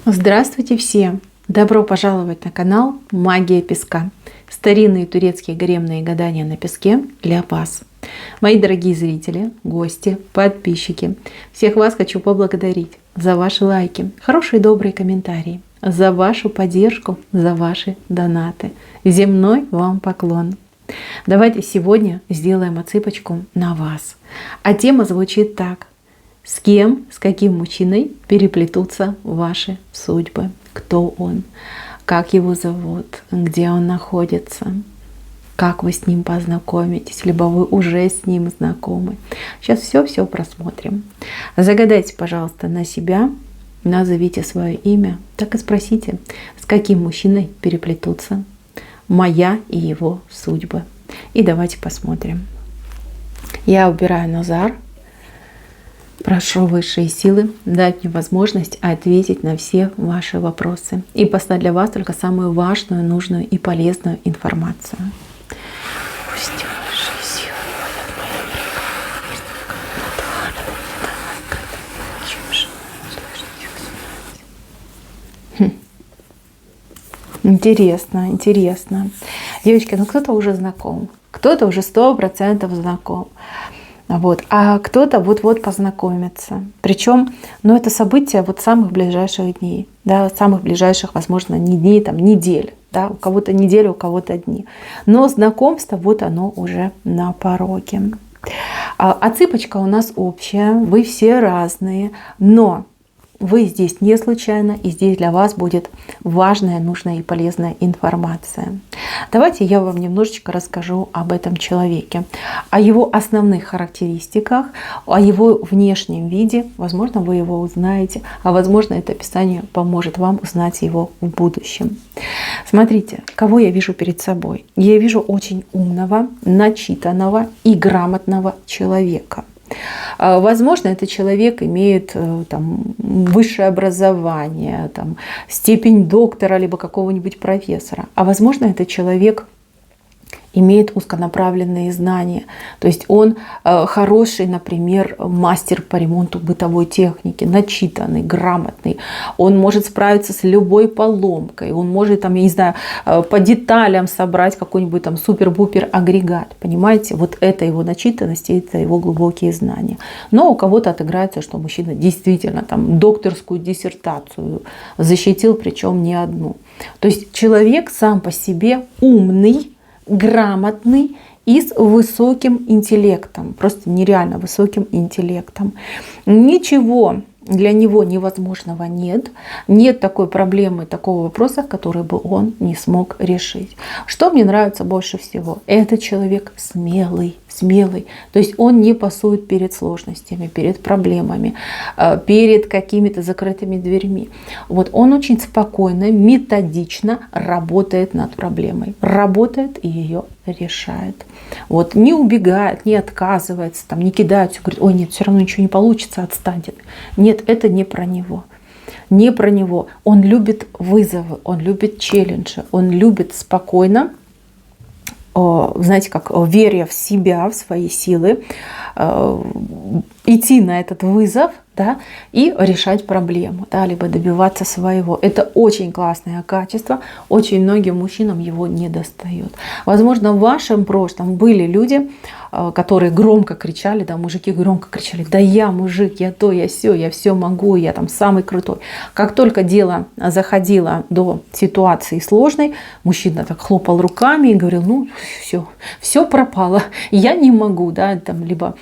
Здравствуйте все! Добро пожаловать на канал Магия Песка. Старинные турецкие гаремные гадания на песке для вас. Мои дорогие зрители, гости, подписчики, всех вас хочу поблагодарить за ваши лайки, хорошие добрые комментарии, за вашу поддержку, за ваши донаты. Земной вам поклон! Давайте сегодня сделаем отсыпочку на вас. А тема звучит так. С кем, с каким мужчиной переплетутся ваши судьбы? Кто он? Как его зовут? Где он находится? Как вы с ним познакомитесь? Либо вы уже с ним знакомы? Сейчас все просмотрим. Загадайте, пожалуйста, на себя, назовите свое имя, так и спросите, с каким мужчиной переплетутся моя и его судьбы. И давайте посмотрим. Я убираю Назар. Прошу высшие силы дать мне возможность ответить на все ваши вопросы и послать для вас только самую важную, нужную и полезную информацию. Пусть высшие силы Интересно. Девочки, ну кто-то уже знаком, кто-то уже 100% знаком. Вот. А кто-то вот-вот познакомится. Причем, это событие самых ближайших дней, да, самых ближайших, возможно, не дней, недель. Да, у кого-то неделя, у кого-то дни. Но знакомство, оно уже на пороге. Отсыпочка у нас общая, вы все разные, но вы здесь не случайно, и здесь для вас будет важная, нужная и полезная информация. Давайте я вам немножечко расскажу об этом человеке, о его основных характеристиках, о его внешнем виде. Возможно, вы его узнаете, а возможно, это описание поможет вам узнать его в будущем. Смотрите, кого я вижу перед собой. Я вижу очень умного, начитанного и грамотного человека. Возможно, этот человек имеет высшее образование, степень доктора, либо какого-нибудь профессора. А возможно, этот человек имеет узконаправленные знания. То есть он хороший, например, мастер по ремонту бытовой техники, начитанный, грамотный. Он может справиться с любой поломкой. Он может, по деталям собрать какой-нибудь супер-бупер агрегат. Понимаете? Вот это его начитанность, это его глубокие знания. Но у кого-то отыграется, что мужчина действительно докторскую диссертацию защитил, причем не одну. То есть человек сам по себе умный, грамотный и с высоким интеллектом, просто нереально высоким интеллектом. Ничего для него невозможного нет. Нет такой проблемы, такого вопроса, который бы он не смог решить. Что мне нравится больше всего? Этот человек смелый. То есть он не пасует перед сложностями, перед проблемами, перед какими-то закрытыми дверьми. Он очень спокойно, методично работает над проблемой. Работает и ее решает. Не убегает, не отказывается, не кидает, говорит, ой, нет, все равно ничего не получится, отстанет. Нет, это не про него. Не про него. Он любит вызовы, он любит челленджи, он любит спокойно, знаете, как веря в себя, в свои силы, идти на этот вызов, да, и решать проблему, да, либо добиваться своего. Это очень классное качество, очень многим мужчинам его не достает. Возможно, в вашем прошлом были люди, которые громко кричали, да, мужики громко кричали, да я мужик, я то, я все могу, я самый крутой. Как только дело заходило до ситуации сложной, мужчина так хлопал руками и говорил, все пропало, я не могу, да, либо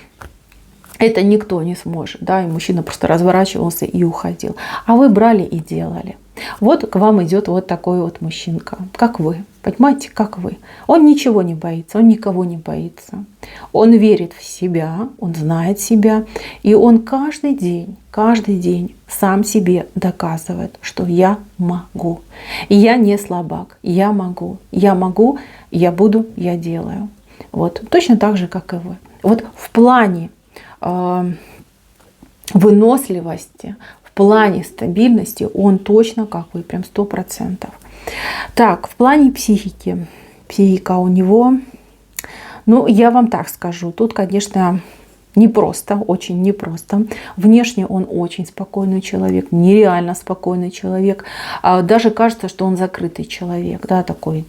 это никто не сможет, да, и мужчина просто разворачивался и уходил. А вы брали и делали. К вам идет такой мужчинка, как вы, понимаете, как вы. Он ничего не боится, он никого не боится. Он верит в себя, он знает себя, и он каждый день сам себе доказывает, что я могу. И я не слабак, я могу, я буду, я делаю. Точно так же, как и вы. В плане выносливости, в плане стабильности он точно как вы, прям 100%. Так, в плане психики. Психика у него, я вам так скажу, тут, конечно, Непросто, очень непросто. Внешне он очень спокойный человек, нереально спокойный человек. Даже кажется, что он закрытый человек, да, такой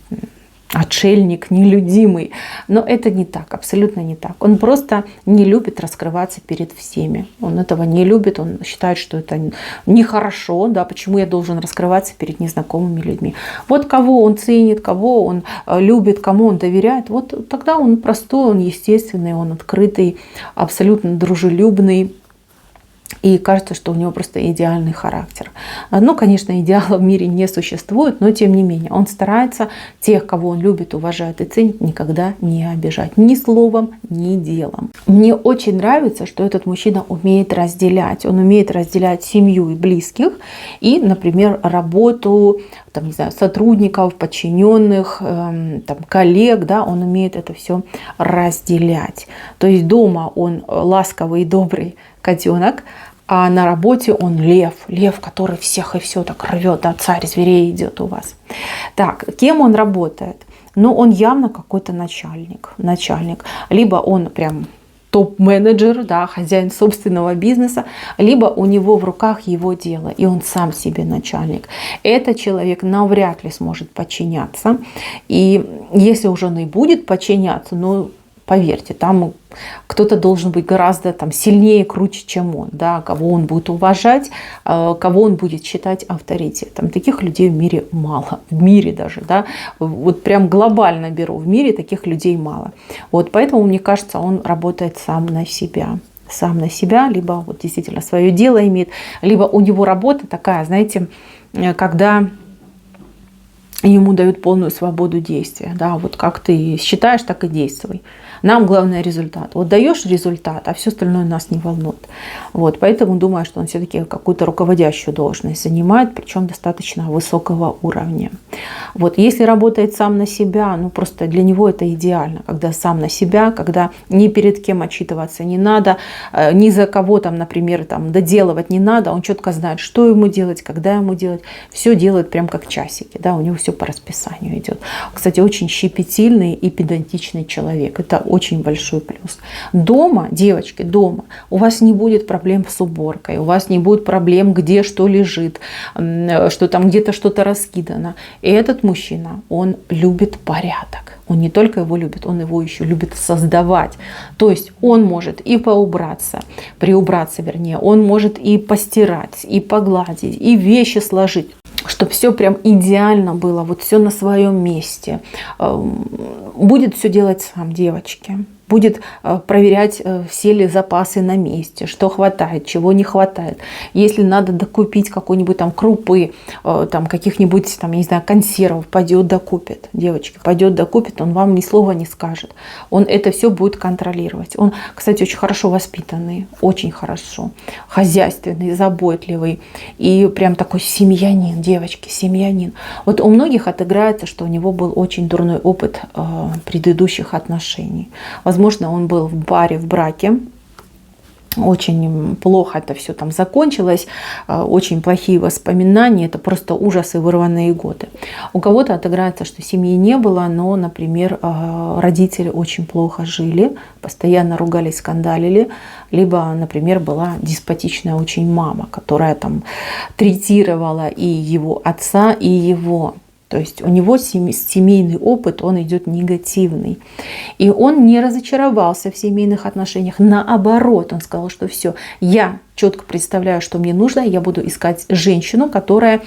отшельник, нелюдимый. Но это не так, абсолютно не так. Он просто не любит раскрываться перед всеми. Он этого не любит, он считает, что это нехорошо, да, почему я должен раскрываться перед незнакомыми людьми. Вот кого он ценит, кого он любит, кому он доверяет, вот тогда он простой, он естественный, он открытый, абсолютно дружелюбный. И кажется, что у него просто идеальный характер. Ну, конечно, идеала в мире не существует, но тем не менее он старается тех, кого он любит, уважает и ценит, никогда не обижать. Ни словом, ни делом. Мне очень нравится, что этот мужчина умеет разделять. Он умеет разделять семью и близких и, например, работу, там, не знаю, сотрудников, подчиненных, там, коллег, да, он умеет это все разделять. То есть дома он ласковый и добрый котенок, а на работе он лев, который всех и все так рвет, да, царь зверей идет у вас. Так, кем он работает? Ну, он явно какой-то начальник. Либо он прям топ-менеджер, да, хозяин собственного бизнеса, либо у него в руках его дело, и он сам себе начальник. Этот человек навряд ли сможет подчиняться. И если уже он и будет подчиняться, ну, поверьте, там кто-то должен быть гораздо там сильнее, круче, чем он, да, кого он будет уважать, кого он будет считать авторитетом. Таких людей в мире мало, в мире даже, да, вот прям глобально беру, в мире таких людей мало. Вот поэтому, мне кажется, он работает сам на себя, либо вот действительно свое дело имеет, либо у него работа такая, знаете, когда ему дают полную свободу действия, да, вот как ты считаешь, так и действуй. Нам главное результат. Вот даешь результат, а все остальное нас не волнует. Вот, поэтому думаю, что он все-таки какую-то руководящую должность занимает, причем достаточно высокого уровня. Вот, если работает сам на себя, ну просто для него это идеально, когда сам на себя, когда ни перед кем отчитываться не надо, ни за кого там, например, там доделывать не надо, он четко знает, что ему делать, когда ему делать, все делает прям как часики, да, у него все по расписанию идет. Кстати, очень щепетильный и педантичный человек. Это очень большой плюс. Дома, девочки, дома у вас не будет проблем с уборкой, у вас не будет проблем, где что лежит, что там где-то что-то раскидано. И этот мужчина, он любит порядок. Он не только его любит, он его еще любит создавать. То есть он может и приубраться, вернее, он может и постирать, и погладить, и вещи сложить, чтобы все прям идеально было, вот все на своем месте. Будет все делать сам, девочки. Будет проверять, все ли запасы на месте, что хватает, чего не хватает. Если надо докупить какой-нибудь там крупы, там каких-нибудь, там, я не знаю, консервов, пойдет докупит. Девочки, пойдет докупит, он вам ни слова не скажет. Он это все будет контролировать. Он, кстати, очень хорошо воспитанный, очень хорошо. Хозяйственный, заботливый. И прям такой семьянин, девочки, семьянин. Вот у многих отыграется, что у него был очень дурной опыт предыдущих отношений. Возможно, он был в браке, очень плохо это все там закончилось, очень плохие воспоминания, это просто ужасы, вырванные годы. У кого-то отыграется, что семьи не было, но, например, родители очень плохо жили, постоянно ругались, скандалили, либо, например, была деспотичная очень мама, которая там третировала и его отца, и его. То есть у него семейный опыт, он идет негативный. И он не разочаровался в семейных отношениях. Наоборот, он сказал, что все, я четко представляю, что мне нужно, я буду искать женщину, которая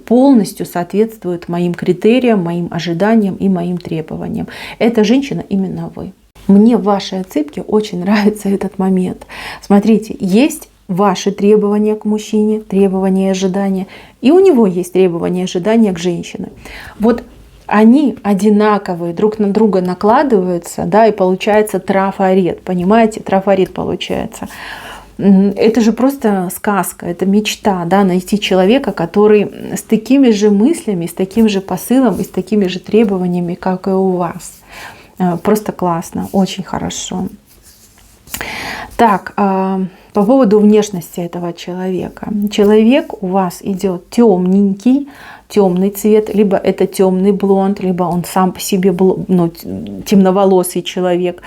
полностью соответствует моим критериям, моим ожиданиям и моим требованиям. Эта женщина именно вы. Мне в вашей отсыпке очень нравится этот момент. Смотрите, есть ваши требования к мужчине, требования и ожидания, и у него есть требования и ожидания к женщине. Вот они одинаковые, друг на друга накладываются, да, и получается трафарет, понимаете, трафарет получается. Это же просто сказка, это мечта, да, найти человека, который с такими же мыслями, с таким же посылом и с такими же требованиями, как и у вас. Просто классно, очень хорошо. Так, по поводу внешности этого человека. Человек у вас идет темненький, темный цвет, либо это темный блонд, либо он сам по себе темноволосый человек.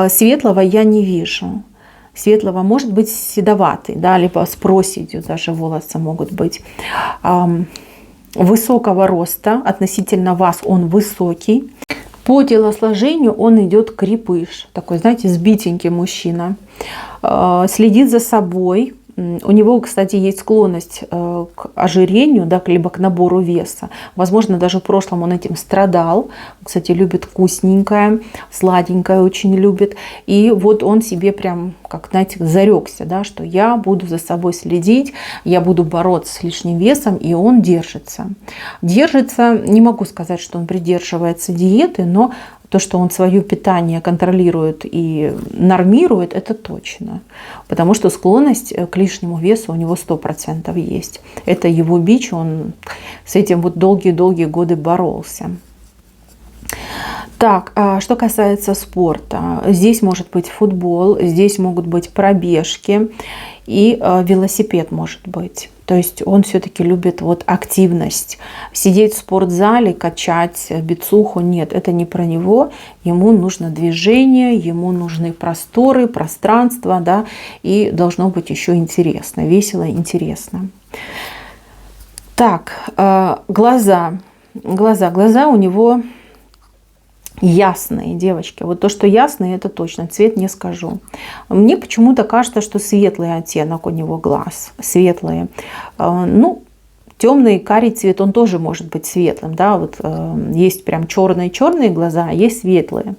Светлого я не вижу. светлого, может быть седоватый, да, либо с проседью даже волосы могут быть. Высокого роста, относительно вас он высокий. По телосложению он идет крепыш, такой, знаете, сбитенький мужчина. Следит за собой. У него, кстати, есть склонность к ожирению, да, либо к набору веса. Возможно, даже в прошлом он этим страдал. Кстати, любит вкусненькое, сладенькое очень любит. И вот он себе прям, как, знаете, зарекся, да, что я буду за собой следить, я буду бороться с лишним весом, и он держится. Держится, не могу сказать, что он придерживается диеты, но то, что он свое питание контролирует и нормирует, это точно. Потому что склонность к лишнему весу у него 100% есть. Это его бич, он с этим вот долгие-долгие годы боролся. Так, что касается спорта. Здесь может быть футбол, здесь могут быть пробежки и велосипед может быть. То есть он все-таки любит вот активность. Сидеть в спортзале, качать бицуху, нет, это не про него. Ему нужно движение, ему нужны просторы, пространство, да, и должно быть еще интересно, весело, интересно. Так, глаза. Глаза у него ясные, девочки. Вот то, что ясные, это точно. Цвет не скажу. Мне почему-то кажется, что светлый оттенок у него глаз. Светлые. Ну, темный карий цвет, он тоже может быть светлым. Да? Вот, есть прям черные глаза, а есть светлые.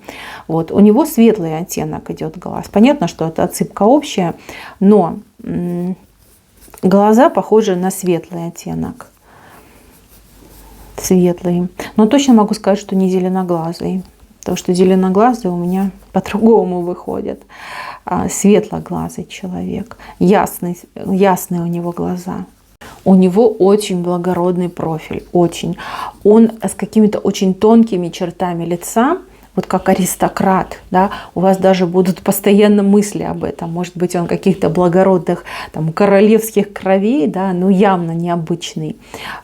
Вот. У него светлый оттенок идет глаз. Понятно, что это отсыпка общая, но глаза похожи на светлый оттенок. Светлый. Но точно могу сказать, что не зеленоглазый. Потому что зеленоглазый у меня по-другому выходит. Светлоглазый человек. Ясные у него глаза. У него очень благородный профиль. Очень. Он с какими-то очень тонкими чертами лица. Вот как аристократ, да, у вас даже будут постоянно мысли об этом. Может быть, он каких-то благородных, там, королевских кровей, да, но явно необычный.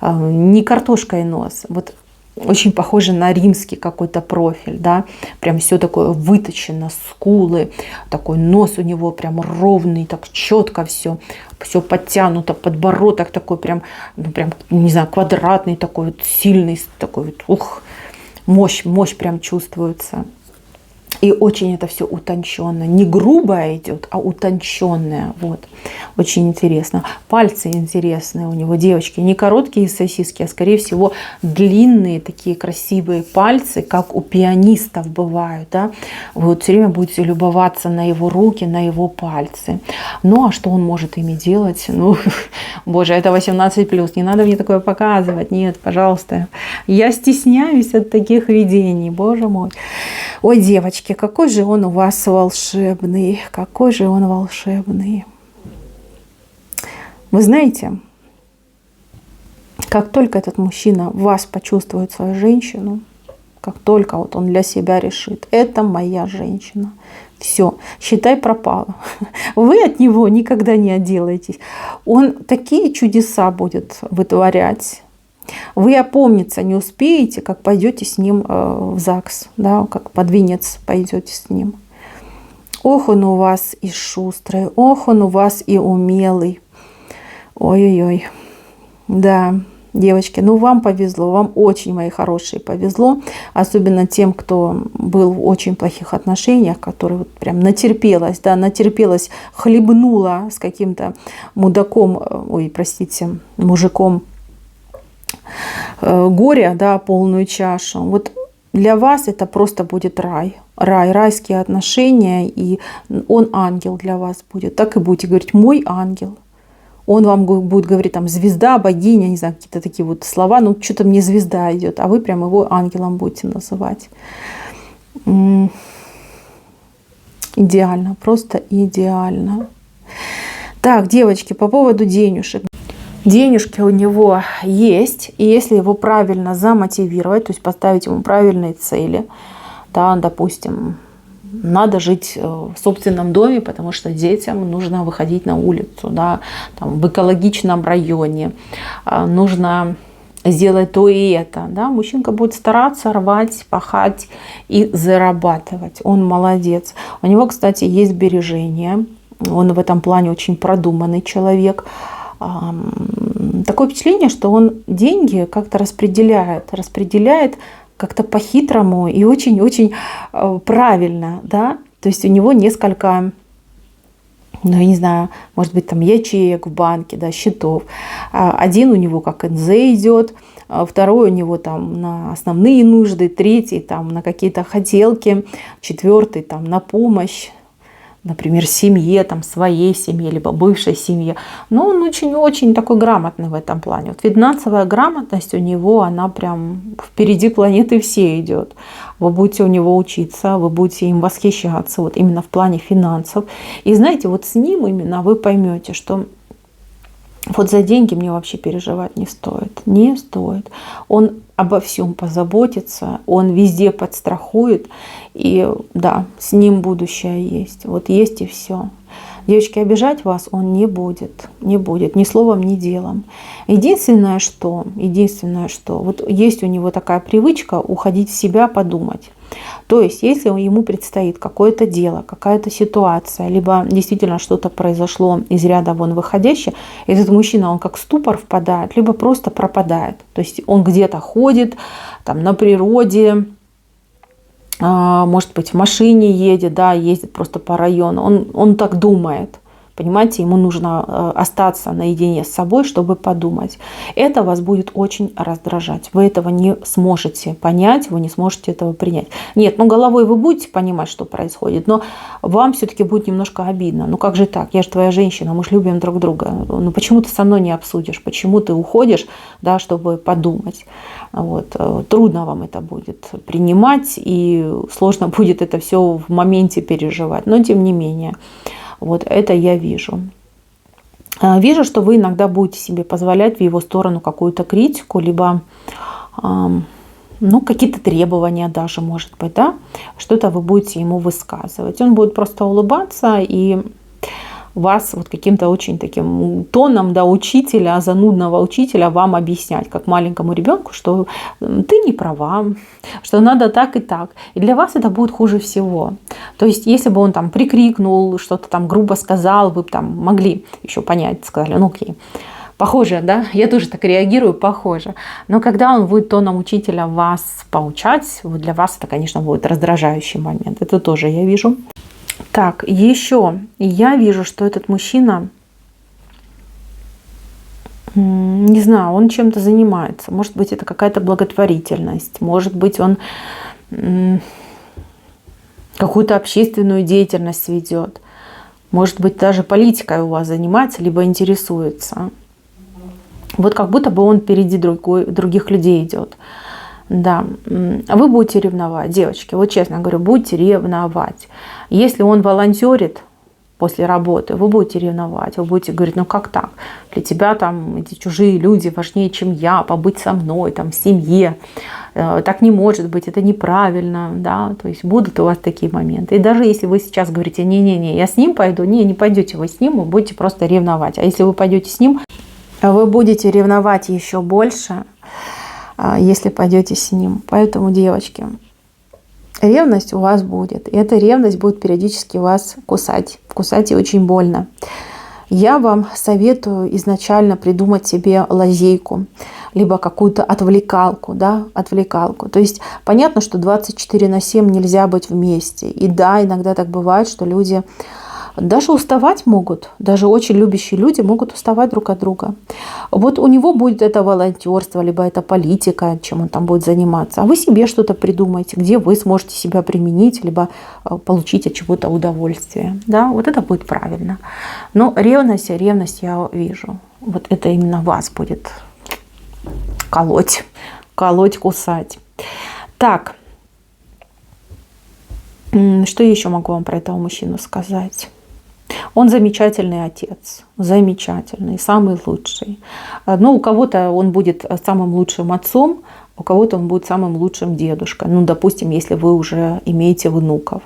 Не картошкой нос. Вот очень похоже на римский какой-то профиль, да, прям все такое выточено, скулы, такой нос у него прям ровный, так четко все подтянуто, подбородок такой прям, ну, прям, не знаю, квадратный такой вот, сильный, такой вот, мощь прям чувствуется. И очень это все утонченно. Не грубое идет, а утонченное. Вот. Очень интересно. Пальцы интересные у него, девочки. Не короткие сосиски, а скорее всего длинные такие красивые пальцы, как у пианистов бывают. Да? Вот все время будете любоваться на его руки, на его пальцы. Ну а что он может ими делать? Ну, боже, это 18+. Не надо мне такое показывать. Нет, пожалуйста. Я стесняюсь от таких видений. Боже мой. Ой, девочки, какой же он у вас волшебный, какой же он волшебный. Вы знаете, как только этот мужчина в вас почувствует свою женщину, как только вот он для себя решит, это моя женщина, все, считай, пропало. Вы от него никогда не отделаетесь. Он такие чудеса будет вытворять. Вы опомниться не успеете, как пойдете с ним в ЗАГС, да, как под венец пойдете с ним. Ох, он у вас и шустрый, ох, он у вас и умелый. Ой-ой-ой. Да, девочки, ну вам повезло, вам очень, мои хорошие, повезло. Особенно тем, кто был в очень плохих отношениях, которые вот прям натерпелась, да, хлебнула с каким-то мудаком, ой, простите, мужиком, горя, да, полную чашу. Вот для вас это просто будет рай. Райские отношения, и он ангел для вас будет. Так и будете говорить: мой ангел. Он вам будет говорить там звезда, богиня, не знаю, какие-то такие вот слова. Ну, что-то мне звезда идет, а вы прям его ангелом будете называть. Идеально, просто идеально. Так, девочки, по поводу денежек. Денежки у него есть, и если его правильно замотивировать, то есть поставить ему правильные цели, да, допустим, надо жить в собственном доме, потому что детям нужно выходить на улицу, да, там, в экологичном районе, нужно сделать то и это, да, мужчинка будет стараться, рвать, пахать и зарабатывать, он молодец. У него, кстати, есть сбережения. Он в этом плане очень продуманный человек. Такое впечатление, что он деньги как-то распределяет как-то по-хитрому и очень-очень правильно, да. То есть у него несколько, ну, я не знаю, может быть, там ячеек в банке, да, счетов. Один у него как НЗ идет, второй у него там на основные нужды, третий там на какие-то хотелки, четвертый там на помощь, например, семье, там, своей семье, либо бывшей семье. Но он очень-очень такой грамотный в этом плане. Вот финансовая грамотность у него, она прям впереди планеты всей идет. Вы будете у него учиться, вы будете им восхищаться, вот именно в плане финансов. И знаете, вот с ним именно вы поймете, что вот за деньги мне вообще переживать не стоит. Не стоит. Он обо всем позаботится, он везде подстрахует. И да, с ним будущее есть. Вот есть и все. Девочки, обижать вас он не будет. Не будет. Ни словом, ни делом. Единственное, что вот есть у него такая привычка уходить в себя, подумать. То есть, если ему предстоит какое-то дело, какая-то ситуация, либо действительно что-то произошло из ряда вон выходящее, этот мужчина, он как в ступор впадает, либо просто пропадает. То есть он где-то ходит, там на природе, может быть, в машине едет, да, ездит просто по району. Он так думает. Понимаете, ему нужно остаться наедине с собой, чтобы подумать. Это вас будет очень раздражать. Вы этого не сможете понять, вы не сможете этого принять. Нет, ну головой вы будете понимать, что происходит, но вам все-таки будет немножко обидно. Ну как же так? Я же твоя женщина, мы же любим друг друга. Ну почему ты со мной не обсудишь? Почему ты уходишь, да, чтобы подумать? Вот. Трудно вам это будет принимать, и сложно будет это все в моменте переживать. Но тем не менее. Вот это я вижу. Вижу, что вы иногда будете себе позволять в его сторону какую-то критику, либо ну, какие-то требования даже, может быть, да? Что-то вы будете ему высказывать. Он будет просто улыбаться и вас вот каким-то очень таким тоном, да, учителя, занудного учителя вам объяснять, как маленькому ребенку, что ты не права, что надо так и так. И для вас это будет хуже всего. То есть, если бы он там прикрикнул, что-то там грубо сказал, вы бы там могли еще понять, сказали, ну окей. Похоже, да? Я тоже так реагирую, похоже. Но когда он будет тоном учителя вас поучать, вот для вас это, конечно, будет раздражающий момент. Это тоже я вижу. Так, еще я вижу, что этот мужчина, не знаю, он чем-то занимается. Может быть, это какая-то благотворительность. Может быть, он какую-то общественную деятельность ведет. Может быть, даже политикой у вас занимается, либо интересуется. Вот как будто бы он впереди других людей идет. Да, вы будете ревновать, девочки, вот честно говорю, будете ревновать. Если он волонтерит после работы, вы будете ревновать, вы будете говорить, ну как так? Для тебя там эти чужие люди важнее, чем я, побыть со мной, там, в семье. Так не может быть, это неправильно, да, то есть будут у вас такие моменты. И даже если вы сейчас говорите, не-не-не, я с ним пойду, не пойдете вы с ним, вы будете просто ревновать. А если вы пойдете с ним, вы будете ревновать еще больше, если пойдете с ним. Поэтому, девочки, ревность у вас будет. И эта ревность будет периодически вас кусать. Кусать и очень больно. Я вам советую изначально придумать себе лазейку, либо какую-то отвлекалку, да, отвлекалку. То есть понятно, что 24/7 нельзя быть вместе. И да, иногда так бывает, что люди даже уставать могут, даже очень любящие люди могут уставать друг от друга. Вот у него будет это волонтерство, либо это политика, чем он там будет заниматься. А вы себе что-то придумайте, где вы сможете себя применить, либо получить от чего-то удовольствие. Да, вот это будет правильно. Но ревность я вижу. Вот это именно вас будет колоть, кусать. Так, что еще могу вам про этого мужчину сказать? Он замечательный отец, замечательный, самый лучший. Но у кого-то он будет самым лучшим отцом, у кого-то он будет самым лучшим дедушкой. Ну, допустим, если вы уже имеете внуков.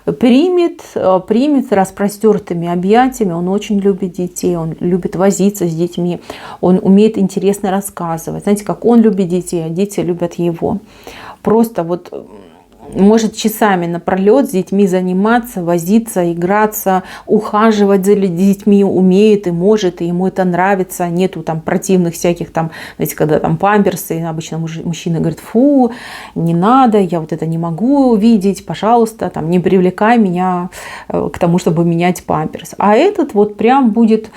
Примет с распростертыми объятиями, он очень любит детей, он любит возиться с детьми, он умеет интересно рассказывать. Знаете, как он любит детей, а дети любят его. Просто вот может часами напролет с детьми заниматься, возиться, играться, ухаживать за детьми, умеет и может, и ему это нравится. Нету там противных всяких там, знаете, когда там памперсы, обычно мужчины говорят: фу, не надо, я вот это не могу увидеть, пожалуйста, там, не привлекай меня к тому, чтобы менять памперс. А этот вот прям будет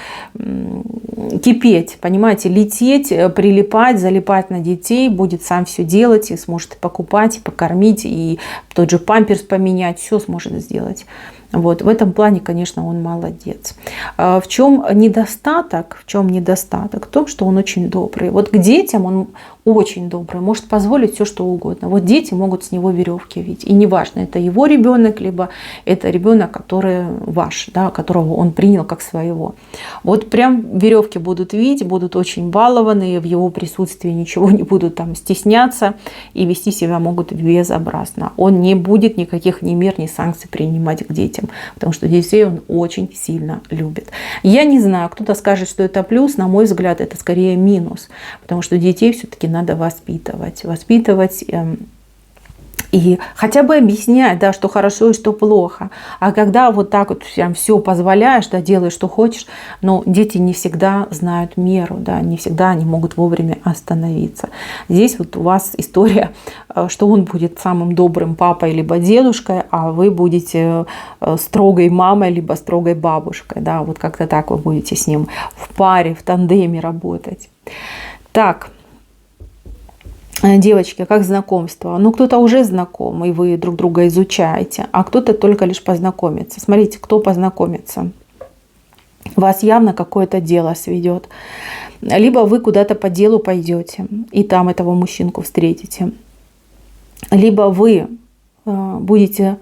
кипеть, понимаете, лететь, прилипать, залипать на детей, будет сам все делать и сможет покупать, и покормить, и тот же памперс поменять, все сможет сделать. Вот. В этом плане, конечно, он молодец. В чем недостаток? В чем недостаток? В том, что он очень добрый. Вот к детям он очень добрый, может позволить все, что угодно. Вот дети могут с него веревки вить. И неважно, это его ребенок, либо это ребенок, который ваш, да, которого он принял как своего. Вот прям веревки будут вить, будут очень балованные, в его присутствии ничего не будут там стесняться и вести себя могут безобразно. Он не будет никаких ни мер, ни санкций принимать к детям, потому что детей он очень сильно любит. Я не знаю, кто-то скажет, что это плюс, на мой взгляд, это скорее минус, потому что детей все-таки надо воспитывать. И хотя бы объяснять, да, что хорошо и что плохо. А когда вот так вот прям все позволяешь, да, делаешь, что хочешь, но дети не всегда знают меру, да, не всегда они могут вовремя остановиться. Здесь вот у вас история, что он будет самым добрым папой либо дедушкой, а вы будете строгой мамой либо строгой бабушкой. Да, вот как-то так вы будете с ним в паре, в тандеме работать. Так. Девочки, как знакомство? Ну, кто-то уже знаком, и вы друг друга изучаете, а кто-то только лишь познакомится. Смотрите, кто познакомится. Вас явно какое-то дело сведет. Либо вы куда-то по делу пойдете, и там этого мужчинку встретите. Либо вы будете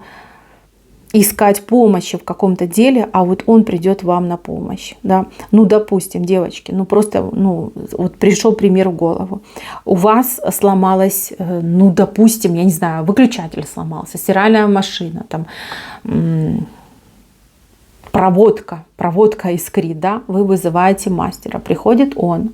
искать помощи в каком-то деле, а вот он придет вам на помощь. Да? Ну, допустим, девочки, ну просто, ну, вот пришел пример в голову. У вас сломалась, ну, допустим, я не знаю, выключатель сломался, стиральная машина, там, проводка искрит, да? Вы вызываете мастера, приходит он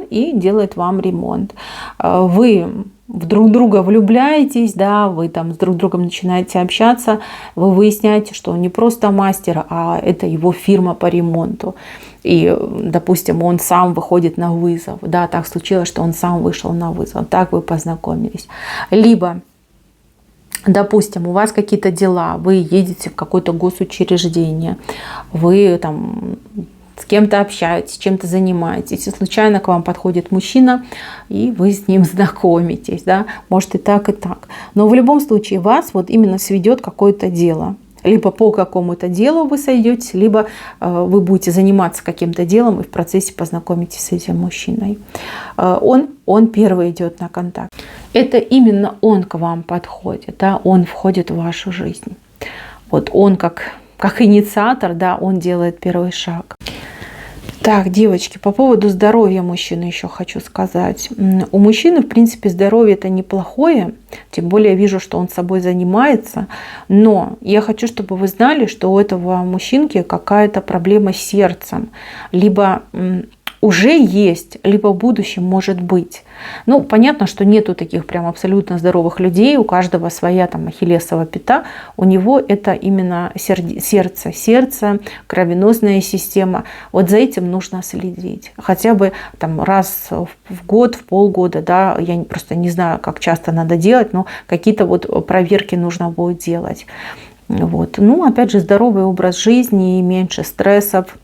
и делает вам ремонт. Вы в друг друга влюбляетесь, да, вы там с друг другом начинаете общаться, вы выясняете, что он не просто мастер, а это его фирма по ремонту. И, допустим, он сам выходит на вызов. Да, так случилось, что он сам вышел на вызов. Так вы познакомились. Либо, допустим, у вас какие-то дела, вы едете в какое-то госучреждение, вы там с кем-то общаетесь, чем-то занимаетесь, и случайно к вам подходит мужчина, и вы с ним знакомитесь, да, может и так, и так. Но в любом случае вас вот именно сведет какое-то дело. Либо по какому-то делу вы сойдетесь, либо вы будете заниматься каким-то делом и в процессе познакомитесь с этим мужчиной. Он первый идет на контакт. Это именно он к вам подходит, да, он входит в вашу жизнь. Вот он как инициатор, да, он делает первый шаг. Так, девочки, по поводу здоровья мужчины еще хочу сказать. У мужчины, в принципе, здоровье это неплохое, тем более вижу, что он собой занимается, но я хочу, чтобы вы знали, что у этого мужчинки какая-то проблема с сердцем, либо уже есть, либо в будущем может быть. Ну, понятно, что нету таких прям абсолютно здоровых людей, у каждого своя там ахиллесова пята, у него это именно сердце, кровеносная система. Вот за этим нужно следить. Хотя бы там раз в год, в полгода, да, я просто не знаю, как часто надо делать, но какие-то вот проверки нужно будет делать. Вот. Ну, опять же, здоровый образ жизни, меньше стрессов,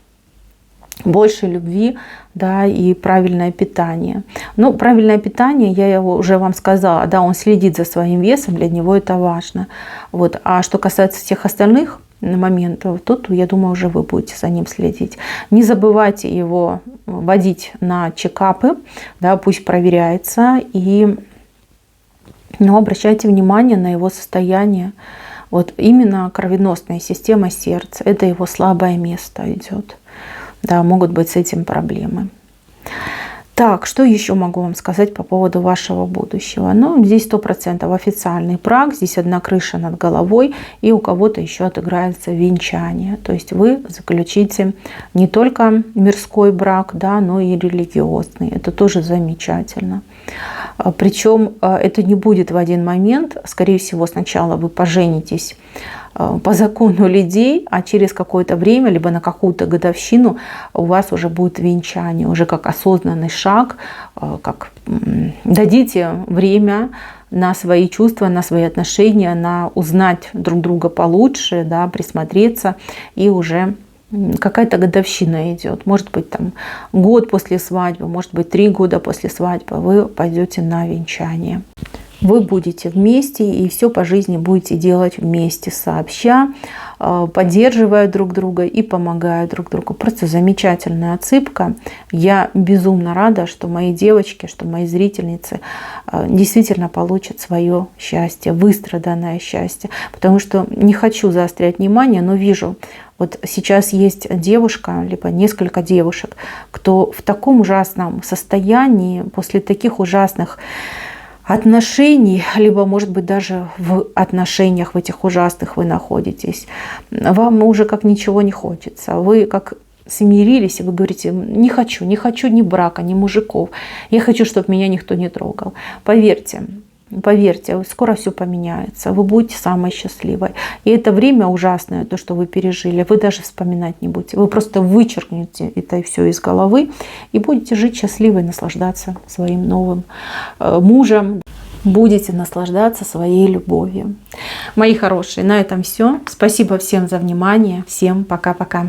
больше любви, да, и правильное питание. Ну, правильное питание, я его уже вам сказала, да, он следит за своим весом, для него это важно. Вот. А что касается всех остальных моментов, тут, я думаю, уже вы будете за ним следить. Не забывайте его водить на чекапы, да, пусть проверяется, и обращайте внимание на его состояние. Вот именно кровеносная система сердца, это его слабое место идет. Да, могут быть с этим проблемы. Так, что еще могу вам сказать по поводу вашего будущего? Ну, здесь 100% официальный брак, здесь одна крыша над головой, и у кого-то еще отыграется венчание. То есть вы заключите не только мирской брак, да, но и религиозный. Это тоже замечательно. Причем это не будет в один момент. Скорее всего, сначала вы поженитесь по закону людей, а через какое-то время, либо на какую-то годовщину у вас уже будет венчание, уже как осознанный шаг, как дадите время на свои чувства, на свои отношения, на узнать друг друга получше, да, присмотреться, и уже какая-то годовщина идет. Может быть, там год после свадьбы, может быть, 3 года после свадьбы вы пойдете на венчание. Вы будете вместе и все по жизни будете делать вместе, сообща, поддерживая друг друга и помогая друг другу. Просто замечательная отсыпка. Я безумно рада, что мои девочки, что мои зрительницы действительно получат свое счастье, выстраданное счастье. Потому что не хочу заострять внимание, но вижу, вот сейчас есть девушка, либо несколько девушек, кто в таком ужасном состоянии, после таких ужасных отношений, либо, может быть, даже в отношениях в этих ужасных вы находитесь, вам уже как ничего не хочется. Вы как смирились, и вы говорите: не хочу ни брака, ни мужиков. Я хочу, чтобы меня никто не трогал. Поверьте, скоро все поменяется. Вы будете самой счастливой. И это время ужасное, то, что вы пережили, вы даже вспоминать не будете. Вы просто вычеркнете это все из головы и будете жить счастливо и наслаждаться своим новым мужем. Будете наслаждаться своей любовью. Мои хорошие, на этом все. Спасибо всем за внимание. Всем пока-пока.